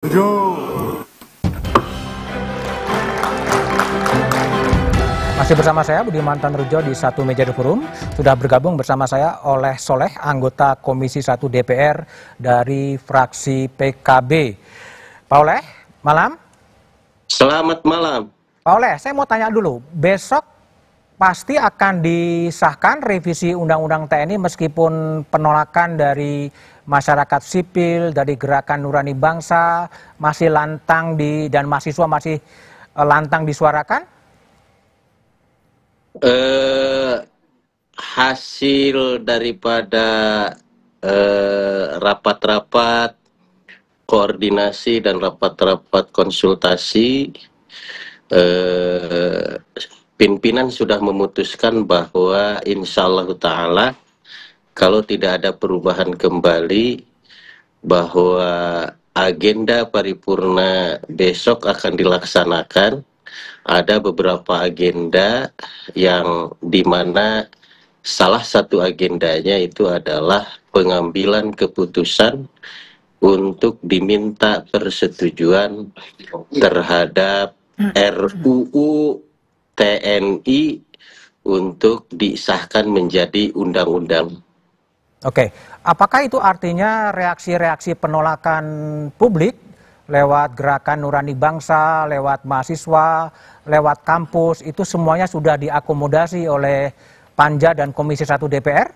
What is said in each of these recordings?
7. Masih bersama saya Budiman Tanrujo di Satu Meja The Forum. Sudah bergabung bersama saya Oleh Soleh, anggota Komisi 1 DPR dari fraksi PKB. Pak Oleh, malam. Selamat malam. Pak Oleh, saya mau tanya dulu. Besok pasti akan disahkan revisi Undang-Undang TNI meskipun penolakan dari masyarakat sipil, dari Gerakan Nurani Bangsa masih lantang dan mahasiswa masih lantang disuarakan? Hasil daripada rapat-rapat koordinasi dan rapat-rapat konsultasi, pimpinan sudah memutuskan bahwa insya Allah Ta'ala kalau tidak ada perubahan kembali, bahwa agenda paripurna besok akan dilaksanakan. Ada beberapa agenda yang dimana salah satu agendanya itu adalah pengambilan keputusan untuk diminta persetujuan terhadap RUU TNI untuk disahkan menjadi undang-undang. Oke, apakah itu artinya reaksi-reaksi penolakan publik lewat Gerakan Nurani Bangsa, lewat mahasiswa, lewat kampus, itu semuanya sudah diakomodasi oleh Panja dan Komisi 1 DPR?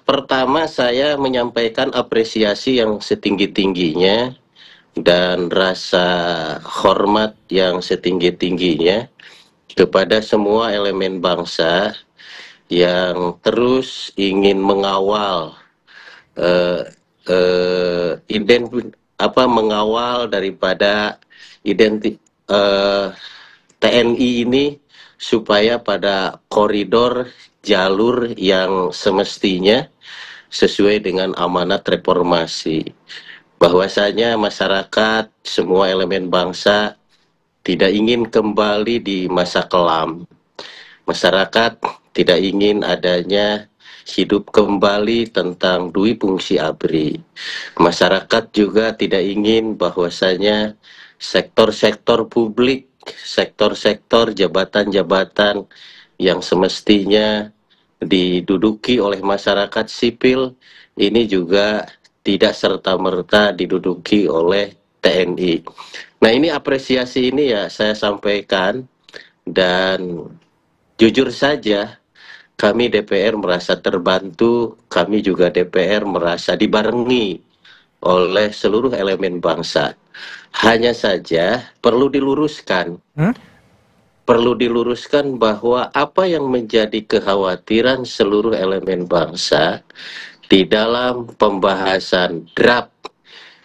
Pertama saya menyampaikan apresiasi yang setinggi-tingginya dan rasa hormat yang setinggi-tingginya kepada semua elemen bangsa yang terus ingin mengawal mengawal daripada TNI ini supaya pada koridor jalur yang semestinya sesuai dengan amanat reformasi. Bahwasanya masyarakat, semua elemen bangsa tidak ingin kembali di masa kelam. Masyarakat tidak ingin adanya hidup kembali tentang dui fungsi ABRI. Masyarakat juga tidak ingin bahwasanya sektor-sektor publik, sektor-sektor jabatan-jabatan yang semestinya diduduki oleh masyarakat sipil ini juga tidak serta-merta diduduki oleh TNI. Nah, ini apresiasi ini ya saya sampaikan, dan jujur saja kami DPR merasa terbantu, kami juga DPR merasa dibarengi oleh seluruh elemen bangsa. Hanya saja perlu diluruskan. Perlu diluruskan bahwa apa yang menjadi kekhawatiran seluruh elemen bangsa di dalam pembahasan draft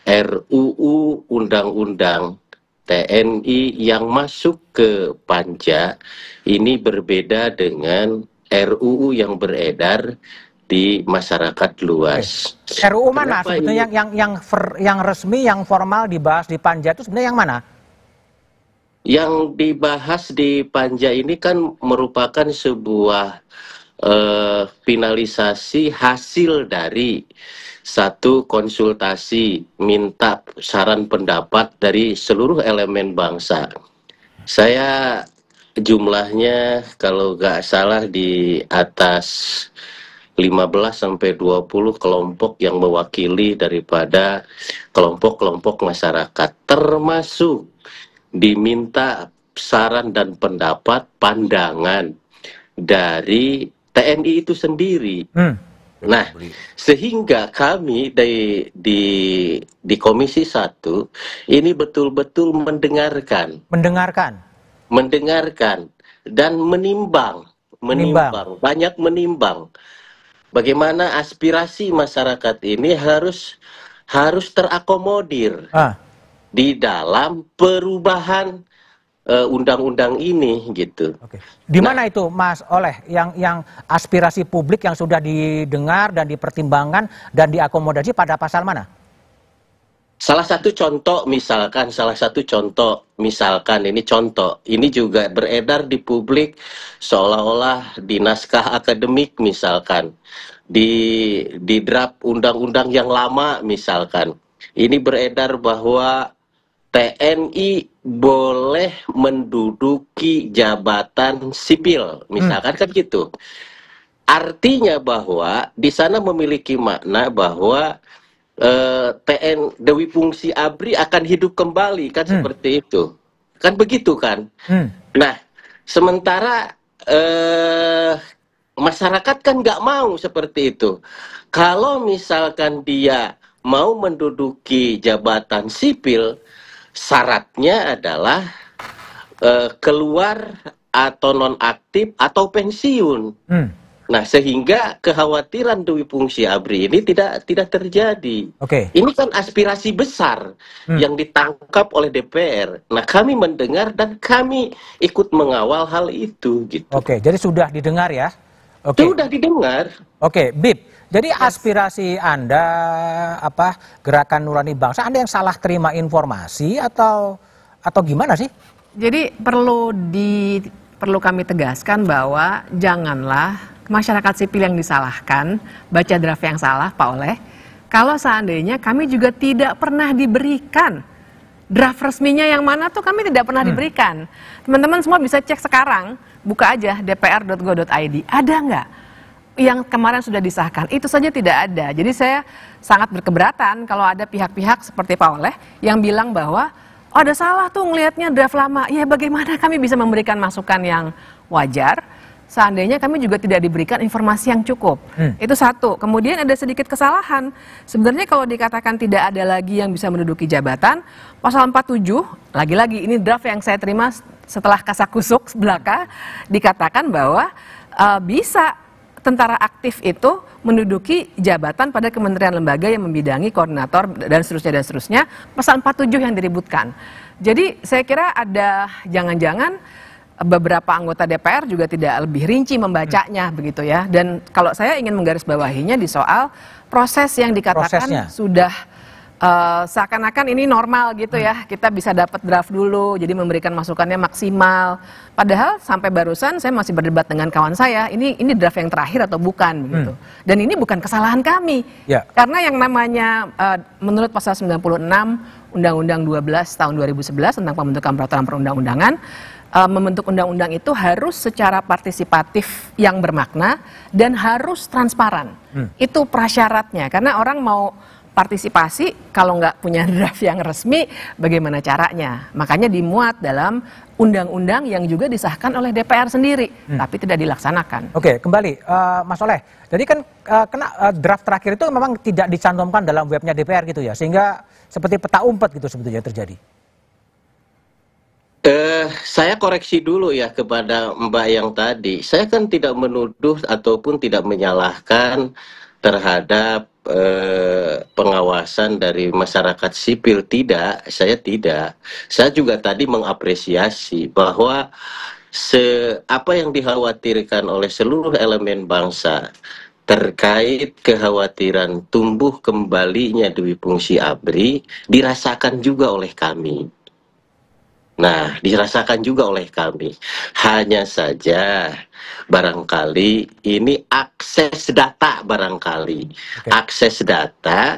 RUU Undang-Undang TNI yang masuk ke Panja ini berbeda dengan RUU yang beredar di masyarakat luas. RUU mana sebetulnya yang resmi, yang formal dibahas di Panja itu sebenarnya yang mana? Yang dibahas di Panja ini kan merupakan sebuah finalisasi hasil dari satu konsultasi minta saran pendapat dari seluruh elemen bangsa. Saya jumlahnya kalau nggak salah di atas 15-20 kelompok yang mewakili daripada kelompok-kelompok masyarakat, termasuk diminta saran dan pendapat pandangan dari TNI itu sendiri. Nah, sehingga kami di Komisi 1 ini betul-betul mendengarkan dan menimbang, banyak menimbang bagaimana aspirasi masyarakat ini harus terakomodir di dalam perubahan undang-undang ini gitu. Oke. Di mana itu Mas Oleh yang aspirasi publik yang sudah didengar dan dipertimbangkan dan diakomodasi pada pasal mana? Salah satu contoh misalkan ini juga beredar di publik seolah-olah di naskah akademik misalkan di draft undang-undang yang lama misalkan ini beredar bahwa TNI boleh menduduki jabatan sipil, misalkan kan gitu. Artinya bahwa di sana memiliki makna bahwa Dewi Fungsi ABRI akan hidup kembali, kan seperti itu. Kan begitu kan? Nah, sementara masyarakat kan nggak mau seperti itu. Kalau misalkan dia mau menduduki jabatan sipil, syaratnya adalah keluar atau nonaktif atau pensiun. Nah, sehingga kekhawatiran Dewi Fungsi ABRI ini tidak terjadi. Ini kan aspirasi besar yang ditangkap oleh DPR. Nah, kami mendengar dan kami ikut mengawal hal itu gitu. Jadi sudah didengar ya? Sudah didengar. Bib. Jadi aspirasi Anda Gerakan Nurani Bangsa, Anda yang salah terima informasi atau gimana sih? Jadi perlu kami tegaskan bahwa janganlah masyarakat sipil yang disalahkan, baca draft yang salah, Pak Oleh. Kalau seandainya kami juga tidak pernah diberikan draft resminya yang mana tuh kami tidak pernah diberikan. Teman-teman semua bisa cek sekarang, buka aja dpr.go.id. Ada nggak yang kemarin sudah disahkan? Itu saja tidak ada. Jadi saya sangat berkeberatan kalau ada pihak-pihak seperti Pak Oleh yang bilang bahwa ada salah tuh ngelihatnya draft lama. Ya bagaimana kami bisa memberikan masukan yang wajar seandainya kami juga tidak diberikan informasi yang cukup. Itu satu. Kemudian ada sedikit kesalahan. Sebenarnya kalau dikatakan tidak ada lagi yang bisa menduduki jabatan, pasal 47, lagi-lagi ini draft yang saya terima setelah kasakusuk belaka, dikatakan bahwa bisa tentara aktif itu menduduki jabatan pada kementerian lembaga yang membidangi koordinator dan seterusnya, pasal 47 yang diributkan. Jadi saya kira ada jangan-jangan beberapa anggota DPR juga tidak lebih rinci membacanya begitu ya. Dan kalau saya ingin menggarisbawahinya di soal proses yang dikatakan sudah seakan-akan ini normal gitu ya. Kita bisa dapat draft dulu, jadi memberikan masukannya maksimal. Padahal sampai barusan saya masih berdebat dengan kawan saya, ini draft yang terakhir atau bukan begitu. Dan ini bukan kesalahan kami. Karena yang namanya menurut pasal 96 Undang-Undang 12 tahun 2011 tentang pembentukan peraturan perundang-undangan, membentuk undang-undang itu harus secara partisipatif yang bermakna dan harus transparan. Itu prasyaratnya, karena orang mau partisipasi kalau nggak punya draft yang resmi, bagaimana caranya? Makanya dimuat dalam undang-undang yang juga disahkan oleh DPR sendiri, tapi tidak dilaksanakan. Kembali, Mas Oleh. Jadi kan draft terakhir itu memang tidak dicantumkan dalam webnya DPR gitu ya, sehingga seperti peta umpet gitu sebetulnya terjadi. Saya koreksi dulu ya kepada Mbak yang tadi. Saya kan tidak menuduh ataupun tidak menyalahkan terhadap pengawasan dari masyarakat sipil. Tidak, saya tidak. Saya juga tadi mengapresiasi bahwa apa yang dikhawatirkan oleh seluruh elemen bangsa terkait kekhawatiran tumbuh kembalinya Dewi Fungsi ABRI dirasakan juga oleh kami. Nah, dirasakan juga oleh kami. Hanya saja barangkali ini akses data barangkali. Akses data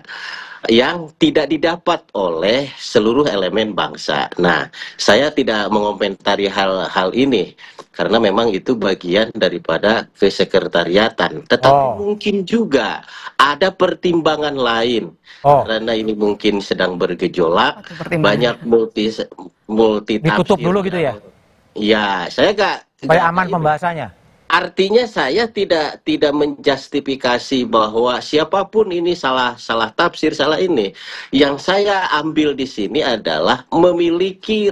yang tidak didapat oleh seluruh elemen bangsa. Nah, saya tidak mengomentari hal-hal ini karena memang itu bagian daripada kesekretariatan. Tetapi mungkin juga ada pertimbangan lain. Karena ini mungkin sedang bergejolak, banyak multi ditutup dulu gitu ya? Ya, saya supaya aman pembahasannya. Artinya saya tidak menjustifikasi bahwa siapapun ini salah tafsir, salah ini. Yang saya ambil di sini adalah memiliki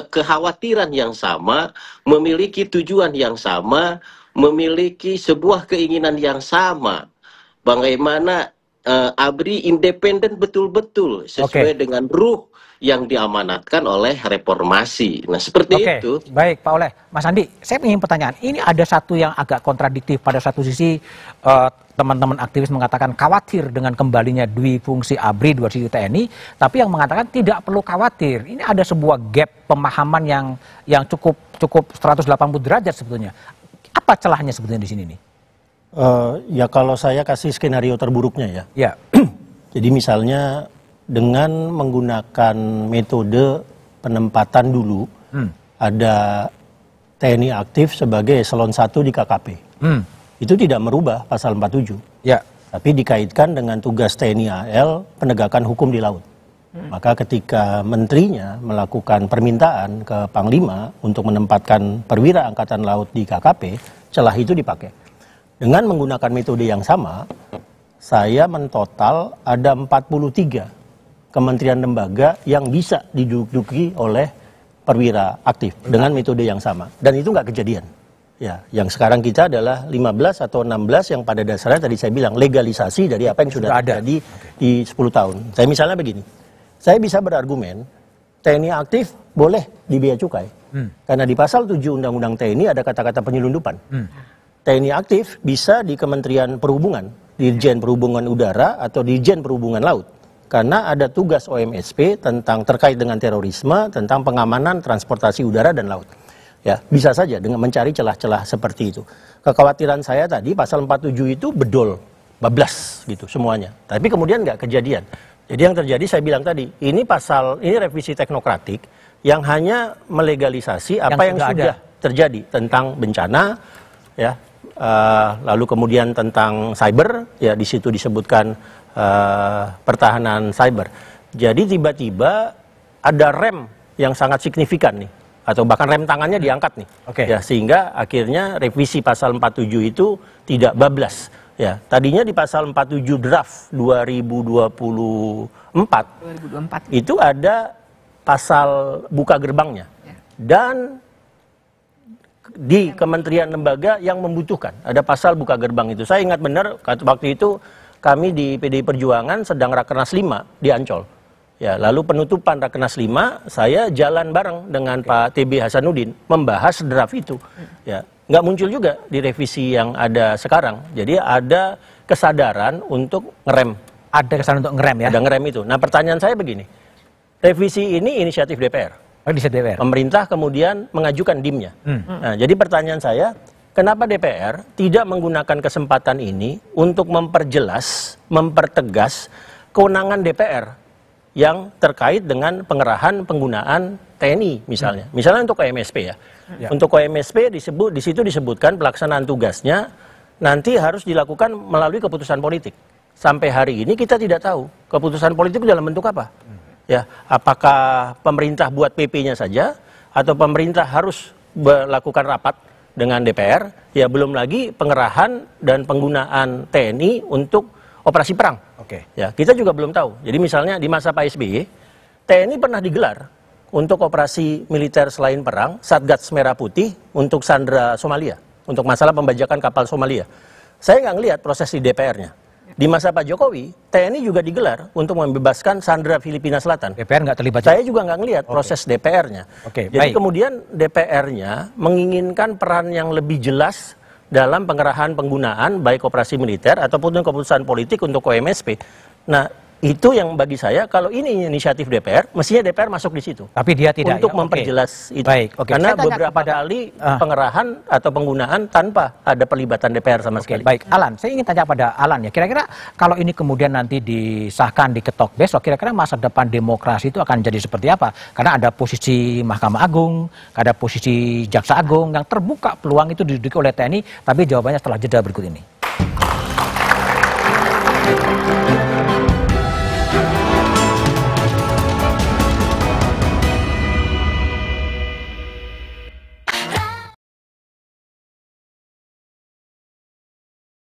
kekhawatiran yang sama, memiliki tujuan yang sama, memiliki sebuah keinginan yang sama. Bagaimana ABRI independen betul-betul sesuai dengan ruh yang diamanatkan oleh reformasi. Nah, seperti itu. Baik, Pak Oleh. Mas Andi, saya ingin pertanyaan. Ini ada satu yang agak kontradiktif. Pada satu sisi, teman-teman aktivis mengatakan khawatir dengan kembalinya Dewi Fungsi ABRI, dua sisi TNI. Tapi yang mengatakan tidak perlu khawatir. Ini ada sebuah gap pemahaman yang cukup 180 derajat sebetulnya. Apa celahnya sebetulnya di sini nih? Ya kalau saya kasih skenario terburuknya ya. Ya. Jadi misalnya dengan menggunakan metode penempatan dulu, ada TNI aktif sebagai eselon 1 di KKP. Itu tidak merubah pasal 47. Ya. Tapi dikaitkan dengan tugas TNI AL penegakan hukum di laut. Maka ketika menterinya melakukan permintaan ke Panglima untuk menempatkan perwira Angkatan Laut di KKP, celah itu dipakai. Dengan menggunakan metode yang sama, saya mentotal ada 43 kementerian lembaga yang bisa diduduki oleh perwira aktif dengan metode yang sama. Dan itu nggak kejadian. Ya, yang sekarang kita adalah 15 atau 16 yang pada dasarnya tadi saya bilang legalisasi dari apa yang sudah terjadi di 10 tahun. Saya misalnya begini, saya bisa berargumen TNI aktif boleh di bea cukai. Karena di pasal 7 Undang-Undang TNI ada kata-kata penyelundupan. TNI aktif bisa di Kementerian Perhubungan, Dirjen Perhubungan Udara atau Dirjen Perhubungan Laut. Karena ada tugas OMSP tentang terkait dengan terorisme, tentang pengamanan transportasi udara dan laut. Ya, bisa saja dengan mencari celah-celah seperti itu. Kekhawatiran saya tadi pasal 47 itu bedol, bablas gitu semuanya. Tapi kemudian nggak kejadian. Jadi yang terjadi saya bilang tadi, ini revisi teknokratik yang hanya melegalisasi apa yang sudah terjadi tentang bencana, ya, lalu kemudian tentang cyber, ya di situ disebutkan pertahanan cyber. Jadi tiba-tiba ada rem yang sangat signifikan nih, atau bahkan rem tangannya diangkat nih, ya sehingga akhirnya revisi pasal 47 itu tidak bablas. Ya, tadinya di pasal 47 draft 2024 itu ada pasal buka gerbangnya, dan di kementerian lembaga yang membutuhkan ada pasal buka gerbang itu. Saya ingat benar waktu itu kami di PDI Perjuangan sedang Rakernas 5 di Ancol. Ya, lalu penutupan Rakernas 5 saya jalan bareng dengan Pak TB Hasanuddin membahas draft itu. Ya, nggak muncul juga di revisi yang ada sekarang. Jadi ada kesadaran untuk ngerem. Ada kesadaran untuk ngerem ya? Ada ngerem itu. Nah pertanyaan saya begini, revisi ini inisiatif DPR. Inisiatif DPR. Pemerintah kemudian mengajukan DIM-nya. Nah, jadi pertanyaan saya, kenapa DPR tidak menggunakan kesempatan ini untuk memperjelas, mempertegas kewenangan DPR yang terkait dengan pengerahan penggunaan TNI misalnya. Misalnya untuk KMSP ya. Untuk KMSP di situ disebutkan pelaksanaan tugasnya nanti harus dilakukan melalui keputusan politik. Sampai hari ini kita tidak tahu keputusan politik dalam bentuk apa. Ya, apakah pemerintah buat PP-nya saja atau pemerintah harus melakukan rapat dengan DPR? Ya, belum lagi pengerahan dan penggunaan TNI untuk operasi perang. Ya, kita juga belum tahu. Jadi misalnya di masa Pak SBY, TNI pernah digelar untuk operasi militer selain perang, Satgas Merah Putih untuk Sandra Somalia, untuk masalah pembajakan kapal Somalia. Saya nggak ngelihat proses di DPR-nya. Di masa Pak Jokowi, TNI juga digelar untuk membebaskan Sandra Filipina Selatan. DPR nggak terlibat. Saya juga nggak ngelihat proses DPR-nya. Jadi baik. kemudian DPR-nya menginginkan peran yang lebih jelas dalam pengerahan penggunaan baik operasi militer ataupun keputusan politik untuk KMSP. Nah, itu yang bagi saya kalau ini inisiatif DPR, mestinya DPR masuk di situ. Tapi dia tidak untuk memperjelas itu. Karena beberapa kali pengerahan atau penggunaan tanpa ada pelibatan DPR sama sekali. Baik, Alan, saya ingin tanya pada Alan ya. Kira-kira kalau ini kemudian nanti disahkan, diketok besok, kira-kira masa depan demokrasi itu akan jadi seperti apa? Karena ada posisi Mahkamah Agung, ada posisi Jaksa Agung yang terbuka peluang itu diduduki oleh TNI, tapi jawabannya setelah jeda berikut ini.